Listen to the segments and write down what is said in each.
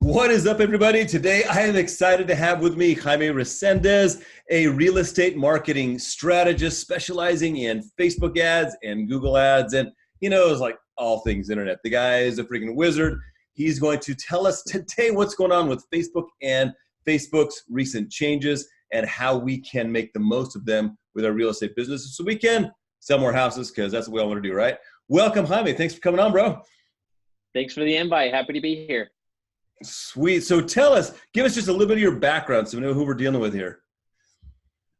What is up, everybody? Today, I am excited to have with me Jaime Resendez, a real estate marketing strategist specializing in Facebook ads and Google ads. And he knows like all things internet. The guy is a freaking wizard. He's going to tell us today what's going on with Facebook and Facebook's recent changes and how we can make the most of them with our real estate businesses so we can sell more houses, because that's what we all want to do, right? Welcome, Jaime. Thanks for coming on, bro. Thanks for the invite. Happy to be here. Sweet. So tell us, give us just a little bit of your background so we know who we're dealing with here.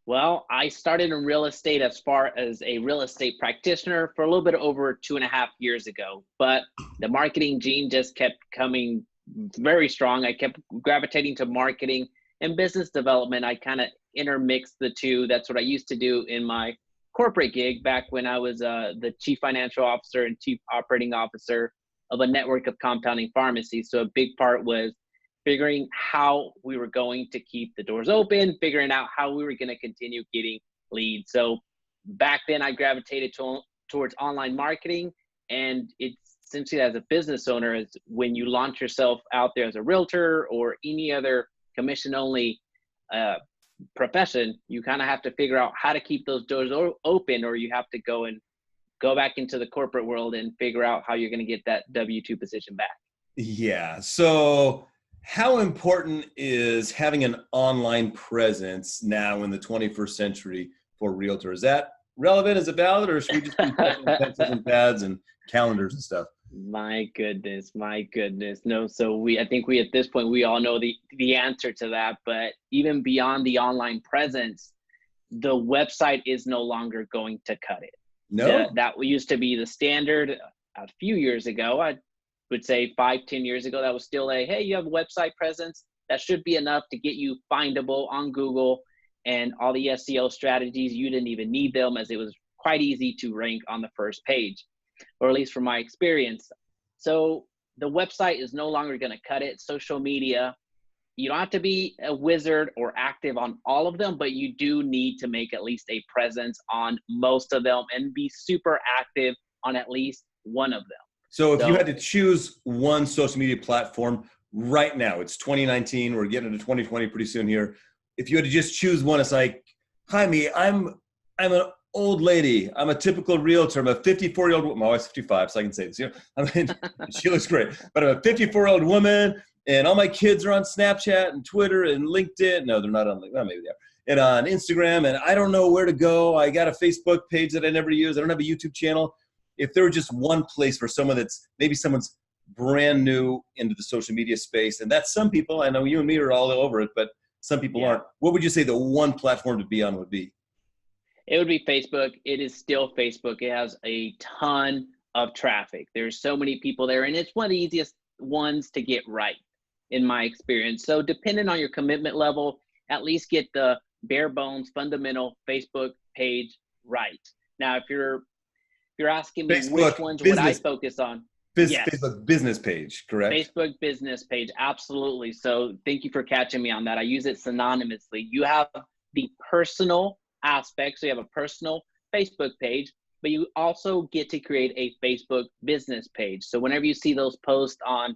Well, I started in real estate as far as a real estate practitioner for a little bit over 2.5 years ago, but the marketing gene just kept coming very strong. I kept gravitating to marketing and business development. I kind of intermixed the two. That's what I used to do in my corporate gig back when I was the chief financial officer and chief operating officer of a network of compounding pharmacies. So a big part was figuring how we were going to keep the doors open, figuring out how we were going to continue getting leads. So back then I gravitated towards online marketing, and it's essentially, as a business owner, is when you launch yourself out there as a realtor or any other commission only profession, you kind of have to figure out how to keep those doors open, or you have to go back into the corporate world and figure out how you're going to get that W-2 position back. Yeah. So how important is having an online presence now in the 21st century for realtors? Is that relevant? Is it valid? Or should we just be pencils and pads and calendars and stuff? My goodness. No, so I think at this point, we all know the answer to that, but even beyond the online presence, the website is no longer going to cut it. No, that used to be the standard a few years ago. I would say 5-10 years ago, that was still hey, you have a website presence. That should be enough to get you findable on Google, and all the SEO strategies, you didn't even need them, as it was quite easy to rank on the first page, or at least from my experience. So the website is no longer going to cut it. Social media, you don't have to be a wizard or active on all of them, but you do need to make at least a presence on most of them and be super active on at least one of them. So if you had to choose one social media platform right now, it's 2019, we're getting into 2020 pretty soon here. If you had to just choose one, it's like, Jaime, I'm an old lady. I'm a typical realtor. I'm a 54-year-old woman. My wife's 55, so I can say this. I mean, she looks great. But I'm a 54-year-old woman, and all my kids are on Snapchat and Twitter and LinkedIn. No, they're not on LinkedIn. Well, maybe they are. And on Instagram, and I don't know where to go. I got a Facebook page that I never use. I don't have a YouTube channel. If there were just one place for someone someone's brand new into the social media space, and that's some people, I know you and me are all over it, but some people aren't. What would you say the one platform to be on would be? It would be Facebook. It is still Facebook. It has a ton of traffic. There's so many people there, and it's one of the easiest ones to get right, in my experience. So depending on your commitment level, at least get the bare bones fundamental Facebook page right. Now, if you're asking me which ones would I focus on? Yes. Facebook business page, correct? Facebook business page, absolutely. So thank you for catching me on that. I use it synonymously. You have the personal aspect, so you have a personal Facebook page, but you also get to create a Facebook business page. So whenever you see those posts on,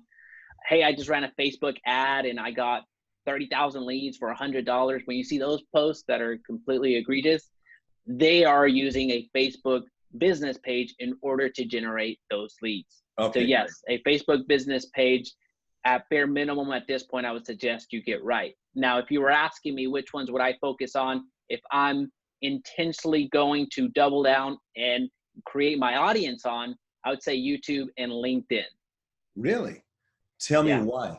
hey, I just ran a Facebook ad and I got 30,000 leads for $100, when you see those posts that are completely egregious, they are using a Facebook business page in order to generate those leads. Okay. So yes, a Facebook business page, at bare minimum at this point, I would suggest you get right. Now, if you were asking me which ones would I focus on, if I'm intentionally going to double down and create my audience on, I would say YouTube and LinkedIn. Really? Tell me why.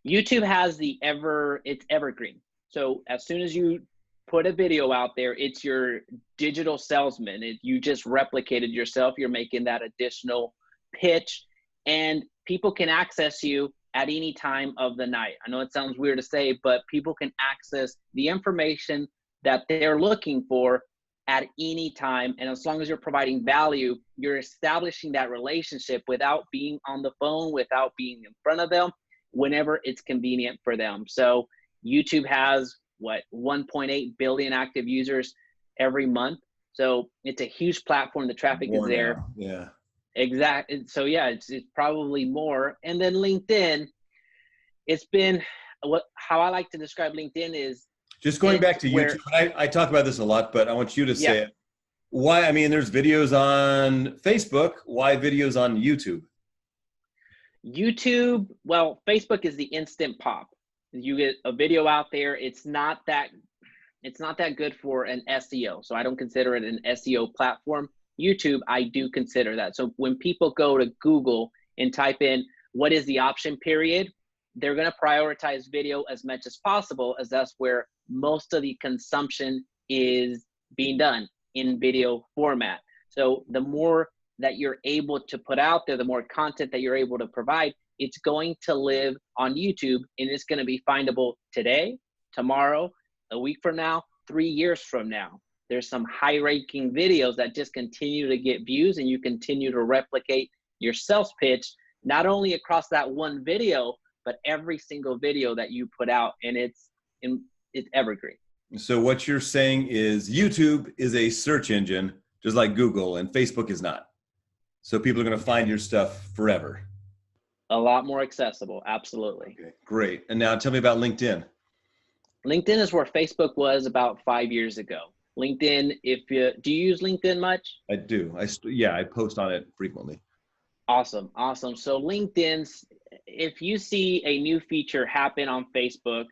YouTube has it's evergreen. So as soon as you put a video out there, it's your digital salesman. You just replicated yourself. You're making that additional pitch, and people can access you at any time of the night. I know it sounds weird to say, but people can access the information that they're looking for at any time. And as long as you're providing value, you're establishing that relationship without being on the phone, without being in front of them, whenever it's convenient for them. So YouTube has 1.8 billion active users every month. So it's a huge platform. The traffic is there. Now. Yeah. Exactly. So yeah, it's probably more. And then LinkedIn, It's been how I like to describe LinkedIn is Just going back to where, YouTube, I talk about this a lot, but I want you to yeah, say it. Why? I mean, there's videos on Facebook. Why videos on YouTube? YouTube, well, Facebook is the instant pop. You get a video out there, it's not that good for an SEO. So I don't consider it an SEO platform. YouTube, I do consider that. So when people go to Google and type in what is the option period, they're going to prioritize video as much as possible, as that's where most of the consumption is being done, in video format. So the more that you're able to put out there, the more content that you're able to provide, it's going to live on YouTube, and it's going to be findable today, tomorrow, a week from now, 3 years from now. There's some high-ranking videos that just continue to get views, and you continue to replicate your sales pitch, not only across that one video, but every single video that you put out, and it's evergreen. So what you're saying is YouTube is a search engine, just like Google, and Facebook is not. So people are going to find your stuff forever. A lot more accessible, absolutely. Okay, great. And now tell me about LinkedIn. LinkedIn is where Facebook was about 5 years ago. LinkedIn, do you use LinkedIn much? I do. I post on it frequently. Awesome. So LinkedIn's, if you see a new feature happen on Facebook,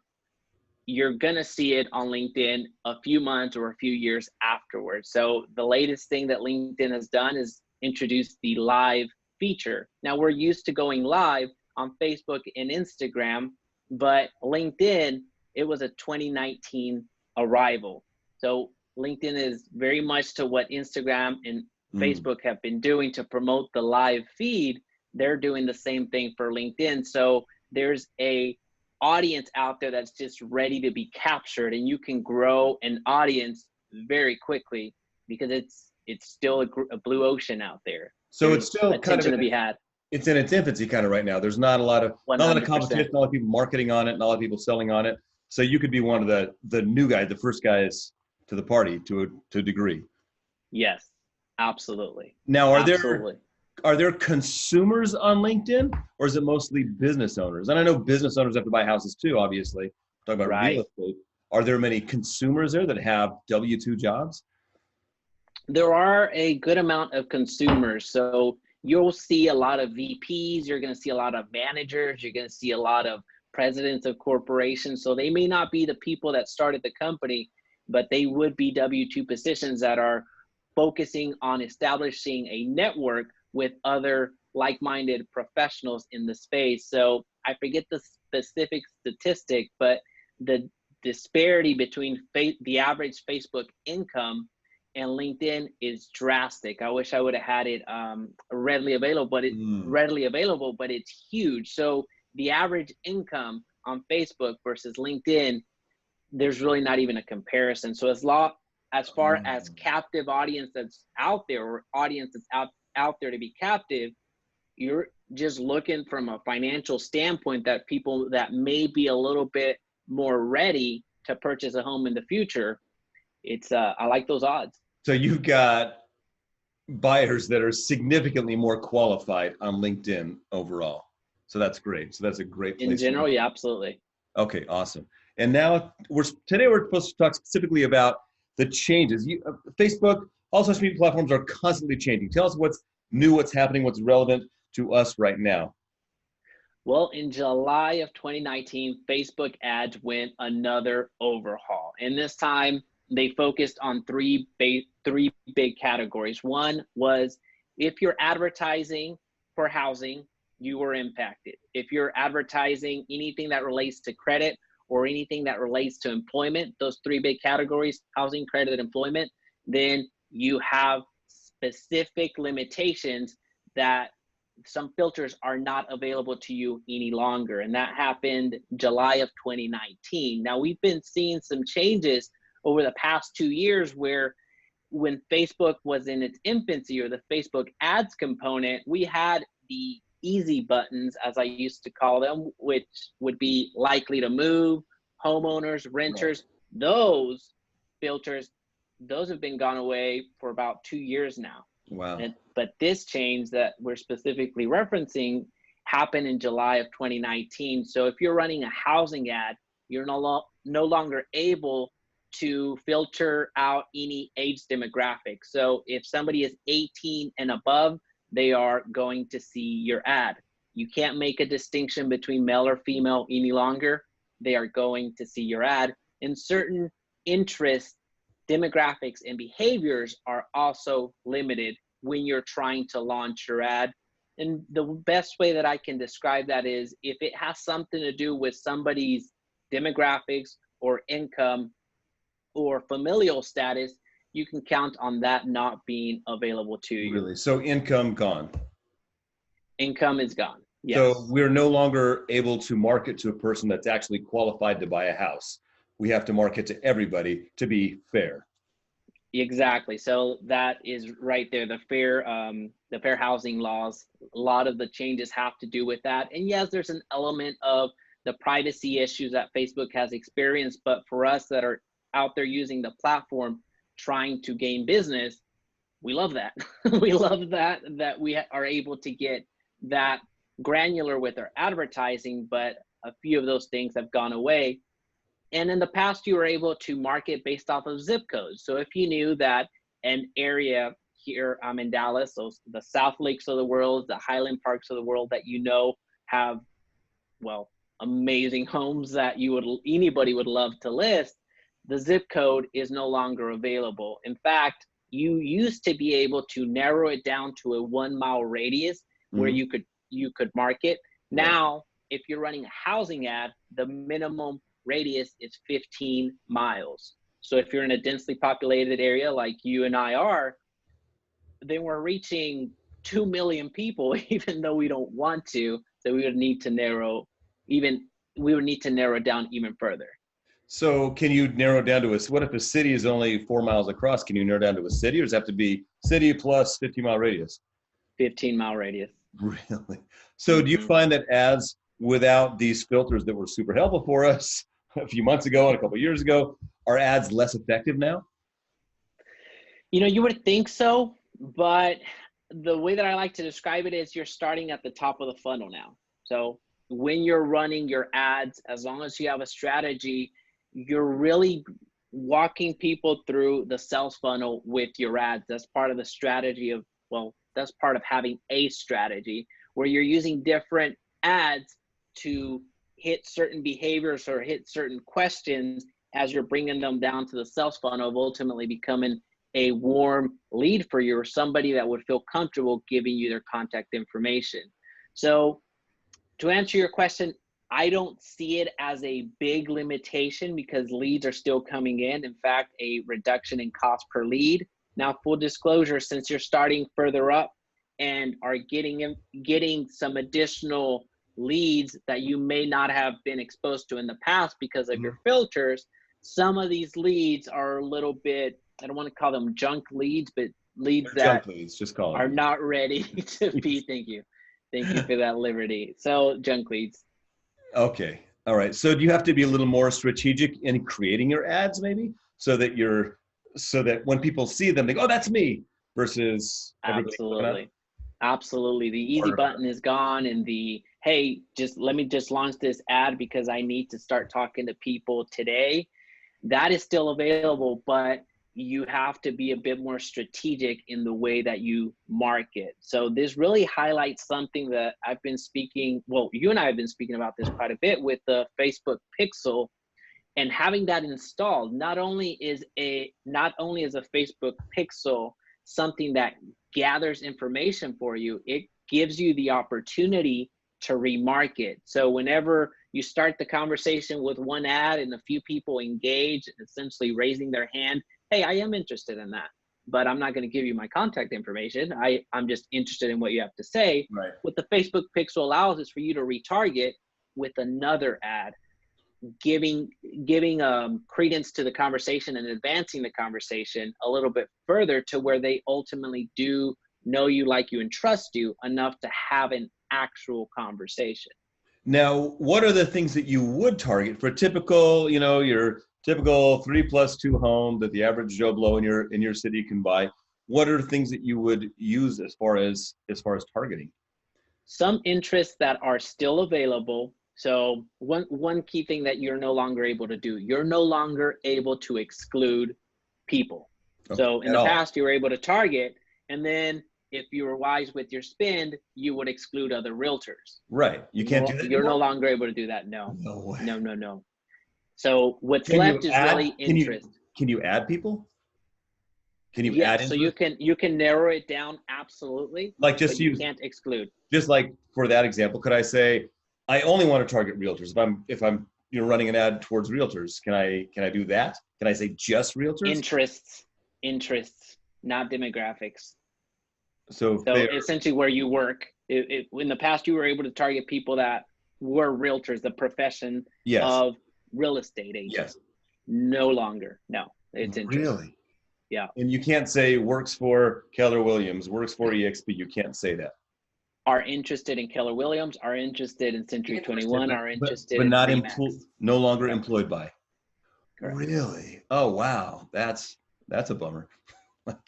you're going to see it on LinkedIn a few months or a few years afterwards. So the latest thing that LinkedIn has done is introduce the live feature. Now we're used to going live on Facebook and Instagram, but LinkedIn, it was a 2019 arrival. So LinkedIn is very much to what Instagram and Facebook have been doing to promote the live feed. They're doing the same thing for LinkedIn. So there's a audience out there that's just ready to be captured, and you can grow an audience very quickly because it's still a blue ocean out there. So There's it's still kind of to be had. It's in its infancy kind of right now. There's not a lot of 100%. competition, not a lot of people marketing on it, not a lot of people selling on it. So you could be one of the new guys, the first guys to the party to a degree. Yes, absolutely. Now, are there consumers on LinkedIn, or is it mostly business owners? And I know business owners have to buy houses too, obviously. Talk about real estate. Are there many consumers there that have W-2 jobs? There are a good amount of consumers. So you'll see a lot of VPs, you're going to see a lot of managers, you're going to see a lot of presidents of corporations. So they may not be the people that started the company, but they would be W-2 positions that are focusing on establishing a network with other like-minded professionals in the space. So I forget the specific statistic, but the disparity between the average Facebook income and LinkedIn is drastic. I wish I would have had it readily available, but it's huge. So the average income on Facebook versus LinkedIn, there's really not even a comparison. So as far as captive audience that's out there, or audience that's out there to be captive, you're just looking from a financial standpoint that people that may be a little bit more ready to purchase a home in the future. It's I like those odds. So you've got buyers that are significantly more qualified on LinkedIn overall. So that's great. So that's a great place. In general, yeah, absolutely. Okay, awesome. And now today we're supposed to talk specifically about the changes. Facebook, all social media platforms are constantly changing. Tell us what's new, what's happening, what's relevant to us right now. Well, in July of 2019, Facebook ads went another overhaul. And this time they focused on three big categories. One was, if you're advertising for housing, you were impacted. If you're advertising anything that relates to credit or anything that relates to employment, those three big categories, housing, credit, employment, then you have specific limitations that some filters are not available to you any longer. And that happened July of 2019. Now we've been seeing some changes over the past 2 years, where when Facebook was in its infancy, or the Facebook ads component, we had the easy buttons, as I used to call them, which would be likely to move, homeowners, renters. Right. Those filters, those have been gone away for about 2 years now. Wow. But this change that we're specifically referencing happened in July of 2019. So if you're running a housing ad, you're no longer able to filter out any age demographic. So if somebody is 18 and above, they are going to see your ad. You can't make a distinction between male or female any longer. They are going to see your ad. And certain interests, demographics, and behaviors are also limited when you're trying to launch your ad. And the best way that I can describe that is if it has something to do with somebody's demographics or income or familial status, you can count on that not being available to you. Really? So income gone. Income is gone. Yes. So we're no longer able to market to a person that's actually qualified to buy a house. We have to market to everybody to be fair. Exactly. So that is right there. The fair housing laws, a lot of the changes have to do with that. And yes, there's an element of the privacy issues that Facebook has experienced, but for us that are out there using the platform, trying to gain business, we love that. We love that we are able to get that granular with our advertising, but a few of those things have gone away. And in the past, you were able to market based off of zip codes. So if you knew that an area here, I'm in Dallas, so the South Lakes of the world, the Highland Parks of the world that have, well, amazing homes that anybody would love to list, the zip code is no longer available. In fact, you used to be able to narrow it down to a 1 mile radius where you could market. Now, if you're running a housing ad, the minimum radius is 15 miles. So if you're in a densely populated area like you and I are, then we're reaching 2 million people, even though we don't want to. So we would need to narrow it down even further. So can you narrow down to what if a city is only 4 miles across? Can you narrow down to a city, or does it have to be city plus 50-mile radius? 15-mile radius. Really? So do you find that ads without these filters that were super helpful for us a few months ago and a couple of years ago, are ads less effective now? You would think so, but the way that I like to describe it is you're starting at the top of the funnel now. So when you're running your ads, as long as you have a strategy, you're really walking people through the sales funnel with your ads. That's part of the strategy that's part of having a strategy where you're using different ads to hit certain behaviors or hit certain questions as you're bringing them down to the sales funnel of ultimately becoming a warm lead for you or somebody that would feel comfortable giving you their contact information. So to answer your question, I don't see it as a big limitation because leads are still coming in. In fact, a reduction in cost per lead. Now, full disclosure, since you're starting further up and are getting some additional leads that you may not have been exposed to in the past because of your filters, some of these leads are a little bit, I don't want to call them junk leads, but leads that junk leads, just call them, are not ready to be, thank you for that liberty. So junk leads. Okay. All right. So do you have to be a little more strategic in creating your ads maybe so that when people see them, they go, oh, that's me, versus Absolutely. The easy button is gone, and hey, let me launch this ad because I need to start talking to people today. That is still available, but you have to be a bit more strategic in the way that you market. So this really highlights something that you and I have been speaking about this quite a bit with the Facebook Pixel, and having that installed. Not only is a Facebook Pixel something that gathers information for you, it gives you the opportunity to remarket. So whenever you start the conversation with one ad and a few people engage, essentially raising their hand, hey, I am interested in that, but I'm not going to give you my contact information. I'm just interested in what you have to say. Right. What the Facebook Pixel allows is for you to retarget with another ad, giving credence to the conversation and advancing the conversation a little bit further to where they ultimately do know you, like you, and trust you enough to have an actual conversation. Now, what are the things that you would target for typical, your typical 3+2 home that the average Joe Blow in your city can buy? What are the things that you would use as far as targeting? some interests that are still available. So one key thing that you're no longer able to do, you're no longer able to exclude people. Okay. So in At the all. past, you were able to target, and then if you were wise with your spend, you would exclude other realtors. Right. You can't do that You're no anymore? longer able to do that. No, No way. no, no, no. So what's Can you left is add, really interest. can you add people? Can you add Yes, so into it? you can narrow it down, absolutely, Like just but you use, can't exclude. just like for that example, could I say, I only want to target realtors. If I'm running an ad towards realtors, can I do that? Can I say just realtors? Interests, not demographics. So if So they're, essentially where you work, in the past, you were able to target people that were realtors, the profession yes, of real estate yes, agents. No longer. No, it's interest. really. Yeah. And you can't say works for Keller Williams, works for EXP. You can't say that. Are interested in Keller Williams, are interested in Century 21, are interested But in not Remax. no longer Correct. employed by. Correct. Really? Oh wow, that's a bummer. Like,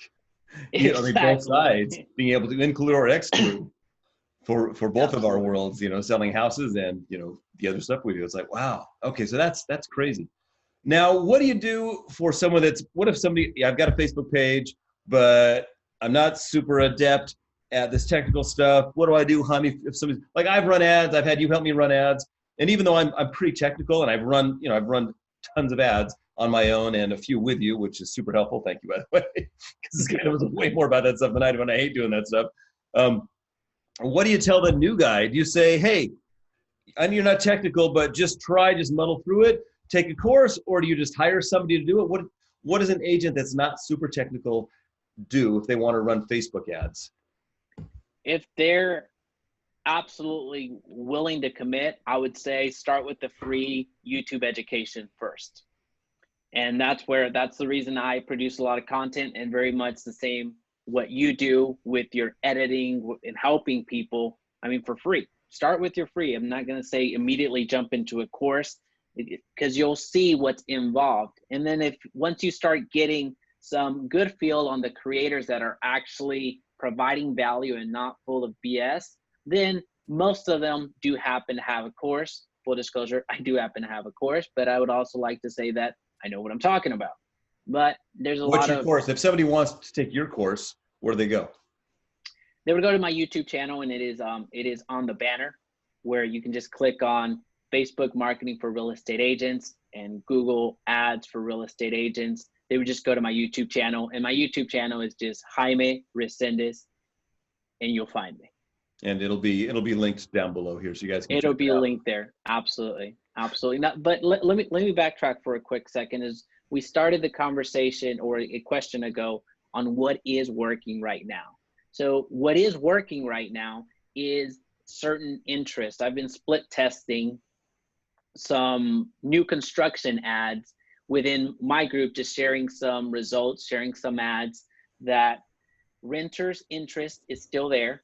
I mean, both Exactly. sides being able to include or exclude for both of our Absolutely. worlds, selling houses and the other stuff we do. It's like, wow, okay, so that's crazy. Now, what do you do for someone what if somebody, yeah, I've got a Facebook page, but I'm not super adept at this technical stuff. What do I do, Jaime? If somebody, like, I've run ads, I've had you help me run ads. And even though I'm pretty technical and I've run tons of ads on my own and a few with you, which is super helpful. Thank you, by the way, because this guy knows way more about that stuff than I do, and I hate doing that stuff. What do you tell the new guy? Do you say, hey, I know you're not technical, but just muddle through it, take a course, or do you just hire somebody to do it? What does an agent that's not super technical do if they want to run Facebook ads? If they're absolutely willing to commit, I would say start with the free YouTube education first. And that's the reason I produce a lot of content, and very much the same what you do with your editing and helping people. I mean, for free. Start with your free. I'm not going to say immediately jump into a course, because you'll see what's involved. And then once you start getting some good feel on the creators that are actually providing value and not full of BS, then most of them do happen to have a course. Full disclosure, I do happen to have a course, but I would also like to say that I know what I'm talking about. But there's What's lot your of course? If somebody wants to take your course, where do they go? They would go to my YouTube channel, and it is on the banner, where you can just click on Facebook marketing for real estate agents and Google ads for real estate agents. They would just go to my YouTube channel, and my YouTube channel is just Jaime Resendez, and you'll find me. And it'll be linked down below here, so you guys can It'll check be it out. linked there. Absolutely. Not, but let me backtrack for a quick second. Is we started the conversation or a question ago on what is working right now. So what is working right now is certain interest. I've been split testing some new construction ads within my group, just sharing some results, sharing some ads that renters' interest is still there.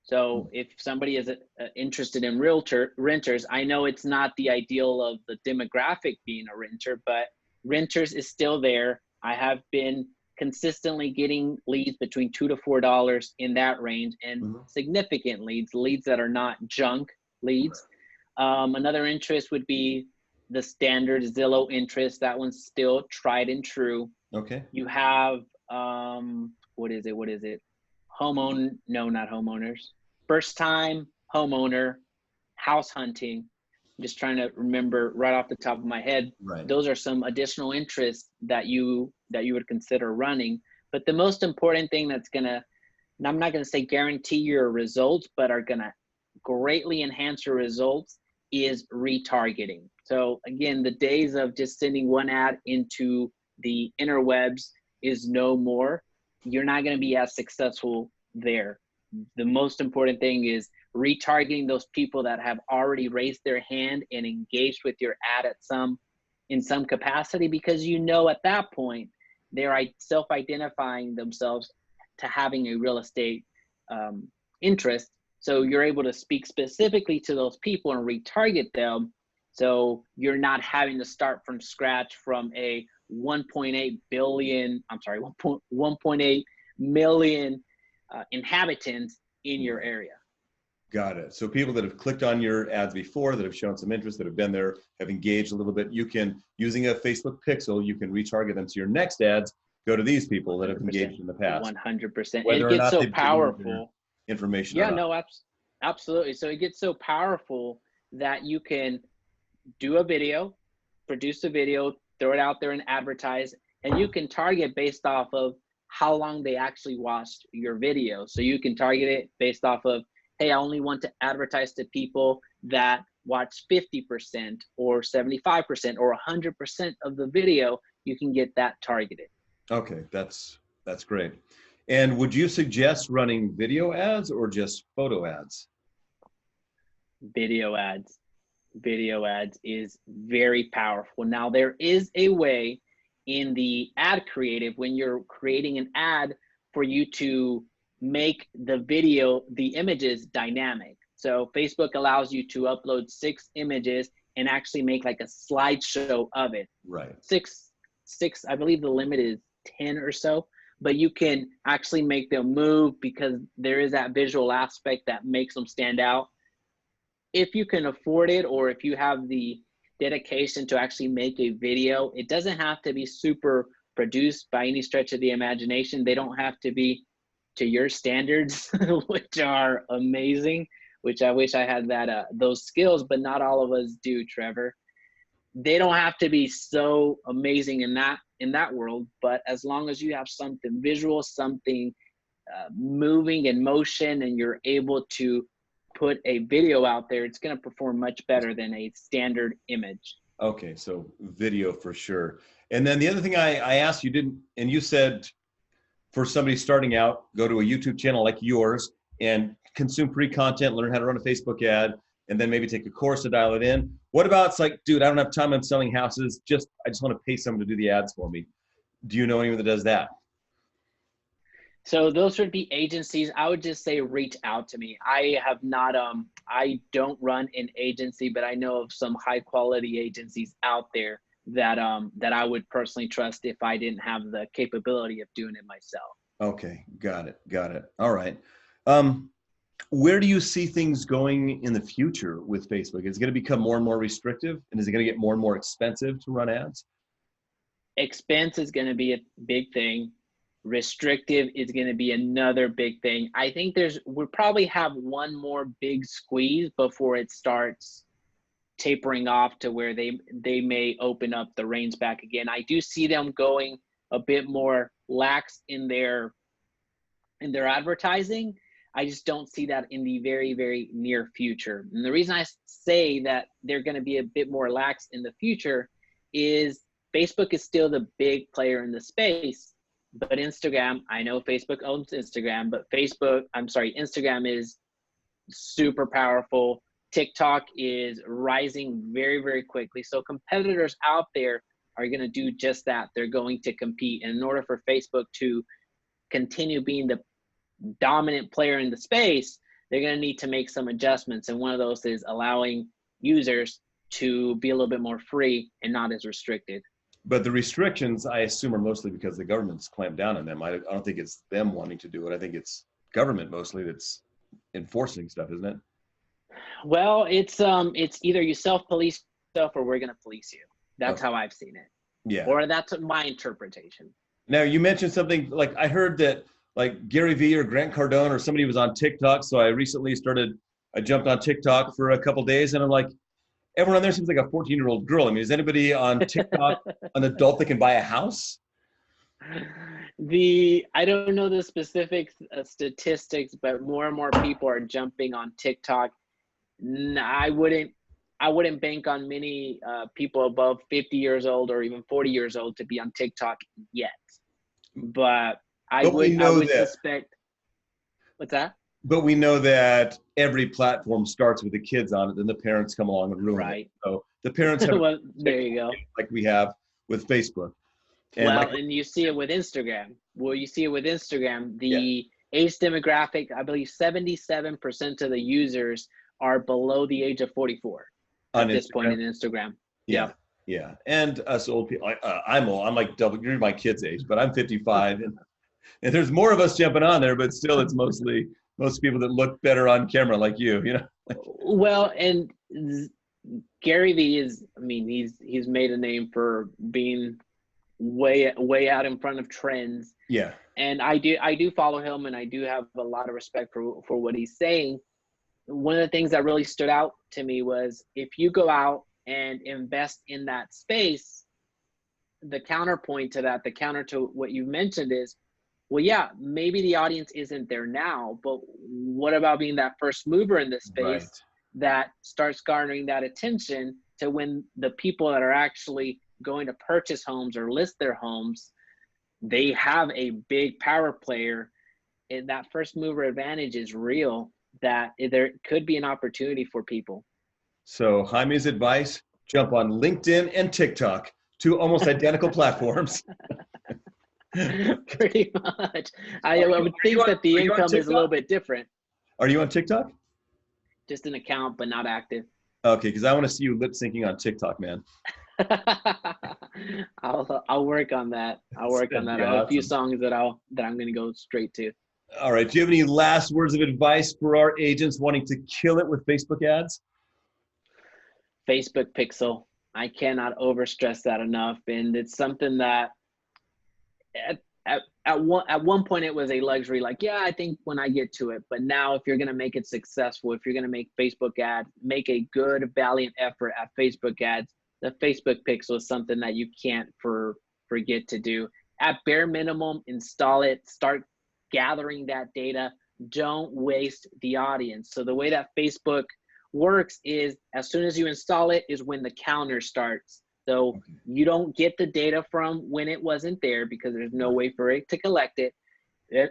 So if somebody is interested in renters, I know it's not the ideal of the demographic being a renter, but renters is still there. I have been consistently getting leads between $2 to $4 in that range, and significant leads that are not junk leads. Another interest would be the standard Zillow interest. That one's still tried and true. Okay. You have, what is it? No, not homeowners. First time homeowner, house hunting. I'm just trying to remember right off the top of my head. Right. Those are some additional interests that you would consider running. But the most important thing that's gonna, and I'm not gonna say guarantee your results, but are gonna greatly enhance your results, is retargeting. So again, the days of just sending one ad into the interwebs is no more. You're not going to be as successful there. The most important thing is retargeting those people that have already raised their hand and engaged with your ad in some capacity, because at that point they're self-identifying themselves to having a real estate interest. So you're able to speak specifically to those people and retarget them. So you're not having to start from scratch from a 1.8 million inhabitants in your area. Got it. So people that have clicked on your ads before, that have shown some interest, that have been there, have engaged a little bit, you can, using a Facebook pixel, you can retarget them to your next ads, go to these people that have 100%. engaged in the past. 100%. Whether It or gets not so they've given you their powerful. information or Yeah, not. no, absolutely. So it gets so powerful that you can do a video, produce a video, throw it out there and advertise, and you can target based off of how long they actually watched your video. So you can target it based off of, hey, I only want to advertise to people that watch 50% or 75% or 100% of the video. You can get that targeted. Okay, that's great. And would you suggest running video ads or just photo ads? Video ads. Video ads is very powerful. Now, there is a way in the ad creative when you're creating an ad for you to make the video, the images dynamic. So Facebook allows you to upload 6 images and actually make like a slideshow of it. Right. Six, I believe the limit is 10 or so, but you can actually make them move because there is that visual aspect that makes them stand out. If you can afford it, or if you have the dedication to actually make a video, it doesn't have to be super produced by any stretch of the imagination. They don't have to be to your standards, which are amazing, which I wish I had that those skills, but not all of us do, Trevor. They don't have to be so amazing in that world, but as long as you have something visual, something moving in motion, and you're able to put a video out there, it's going to perform much better than a standard image. Okay, so video for sure. And then the other thing I asked you didn't, and you said for somebody starting out, go to a YouTube channel like yours and consume free content, learn how to run a Facebook ad, and then maybe take a course to dial it in. What about, it's like, dude, I don't have time, I'm selling houses, I just want to pay someone to do the ads for me. Do you know anyone that does that? So those would be agencies. I would just say reach out to me. I have not, I don't run an agency, but I know of some high quality agencies out there that that I would personally trust if I didn't have the capability of doing it myself. Okay, got it. All right. Where do you see things going in the future with Facebook? Is it going to become more and more restrictive, and is it going to get more and more expensive to run ads? Expense is going to be a big thing. Restrictive is going to be another big thing. I think we'll probably have one more big squeeze before it starts tapering off to where they may open up the reins back again. I do see them going a bit more lax in their advertising. I just don't see that in the very, very near future. And the reason I say that they're going to be a bit more lax in the future is Facebook is still the big player in the space. But Instagram, I know Facebook owns Instagram, but Instagram is super powerful. TikTok is rising very, very quickly. So competitors out there are going to do just that. They're going to compete. And in order for Facebook to continue being the dominant player in the space, they're going to need to make some adjustments. And one of those is allowing users to be a little bit more free and not as restricted. But the restrictions, I assume, are mostly because the government's clamped down on them. I don't think it's them wanting to do it. I think it's government mostly that's enforcing stuff, isn't it? Well, it's either you self-police yourself or we're going to police you. That's how I've seen it. Yeah. Or that's my interpretation. Now, you mentioned something, like I heard that like Gary Vee or Grant Cardone or somebody was on TikTok. So I recently I jumped on TikTok for a couple of days, and I'm like, everyone on there seems like a 14-year-old girl. I mean, is anybody on TikTok an adult that can buy a house? I don't know the specific statistics, but more and more people are jumping on TikTok. I wouldn't bank on many people above 50 years old or even 40 years old to be on TikTok yet. But I would suspect. What's that? But we know that every platform starts with the kids on it, then the parents come along and ruin it. So the parents have well, there you go. Like we have with Facebook. And and you see it with Instagram. The age demographic, I believe 77% of the users are below the age of 44 at this point in Instagram. Yeah. Yeah. And us old people, I'm old. I'm like you're my kid's age, but I'm 55. And there's more of us jumping on there, but still it's mostly most people that look better on camera like you, Well, and Gary Vee is, I mean, he's made a name for being way out in front of trends. Yeah. And I do follow him, and I do have a lot of respect for what he's saying. One of the things that really stood out to me was if you go out and invest in that space, the counterpoint to that, the counter to what you mentioned is, well, yeah, maybe the audience isn't there now, but what about being that first mover in this space that starts garnering that attention to when the people that are actually going to purchase homes or list their homes, they have a big power player, and that first mover advantage is real, that there could be an opportunity for people. So Jaime's advice, jump on LinkedIn and TikTok, two almost identical platforms. Pretty much. I would think that the income is a little bit different. Are you on TikTok? Just an account, but not active. Okay, because I want to see you lip syncing on TikTok, man. I'll work on that. I'll work on that. I have a few songs that I'm going to go straight to. All right. Do you have any last words of advice for our agents wanting to kill it with Facebook ads? Facebook pixel. I cannot overstress that enough, and it's something that at one point it was a luxury. Like, yeah, I think when I get to it, but now if you're going to make it successful, if you're going to make Facebook ads, make a good, valiant effort at Facebook ads. The Facebook pixel is something that you can't forget to do. At bare minimum, install it, start gathering that data. Don't waste the audience. So the way that Facebook works is as soon as you install it is when the counter starts. So you don't get the data from when it wasn't there because there's no way for it to collect it.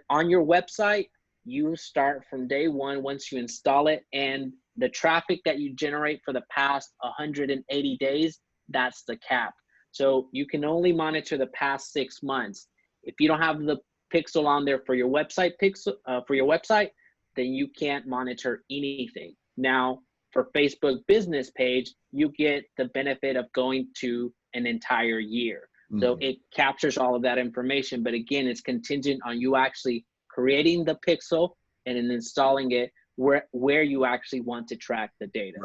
On your website, you start from day one once you install it, and the traffic that you generate for the past 180 days, that's the cap. So you can only monitor the past 6 months. If you don't have the pixel on there for your website then you can't monitor anything. Now, for Facebook business page, you get the benefit of going to an entire year. Mm-hmm. So it captures all of that information, but again, it's contingent on you actually creating the pixel and then installing it where you actually want to track the data.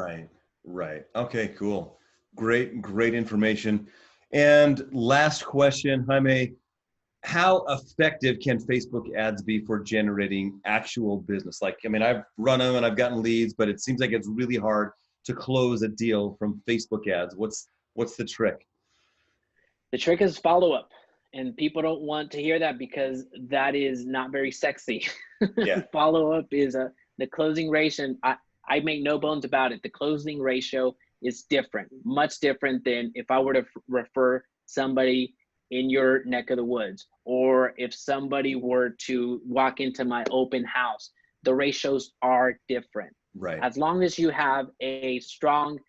Right. Okay, cool. Great information. And last question, Jaime, how effective can Facebook ads be for generating actual business? Like, I mean, I've run them and I've gotten leads, but it seems like it's really hard to close a deal from Facebook ads. What's the trick? The trick is follow-up. And people don't want to hear that because that is not very sexy. Yeah. Follow-up is the closing ratio. I make no bones about it. The closing ratio is different, much different than if I were to refer somebody in your neck of the woods, or if somebody were to walk into my open house. The ratios are different. Right. As long as you have a strong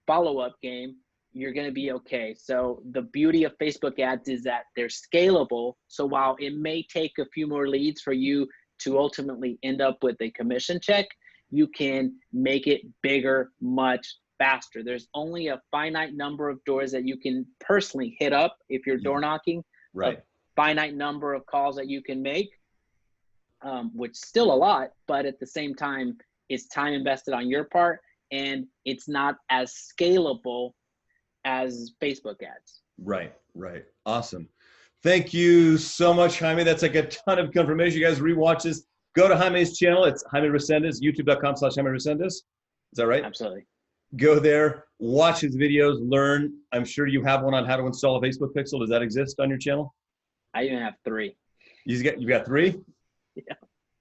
follow-up game, you're going to be okay. So the beauty of Facebook ads is that they're scalable. So while it may take a few more leads for you to ultimately end up with a commission check, you can make it bigger much faster. There's only a finite number of doors that you can personally hit up if you're door knocking. Right. A finite number of calls that you can make, which is still a lot, but at the same time, it's time invested on your part, and it's not as scalable as Facebook ads. Right. Awesome. Thank you so much, Jaime. That's like a ton of confirmation. You guys rewatch this. Go to Jaime's channel. It's Jaime Resendez, youtube.com/Jaime Resendez. Is that right? Absolutely. Go there, watch his videos, learn. I'm sure you have one on how to install a Facebook pixel. Does that exist on your channel? I even have 3. You got 3? Yeah.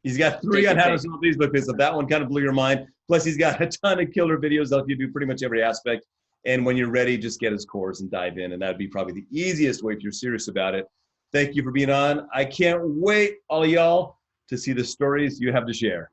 He's got 3 on how to install a Facebook pixel. That one kind of blew your mind. Plus, he's got a ton of killer videos that help you do pretty much every aspect. And when you're ready, just get his course and dive in. And that'd be probably the easiest way if you're serious about it. Thank you for being on. I can't wait, all of y'all, to see the stories you have to share.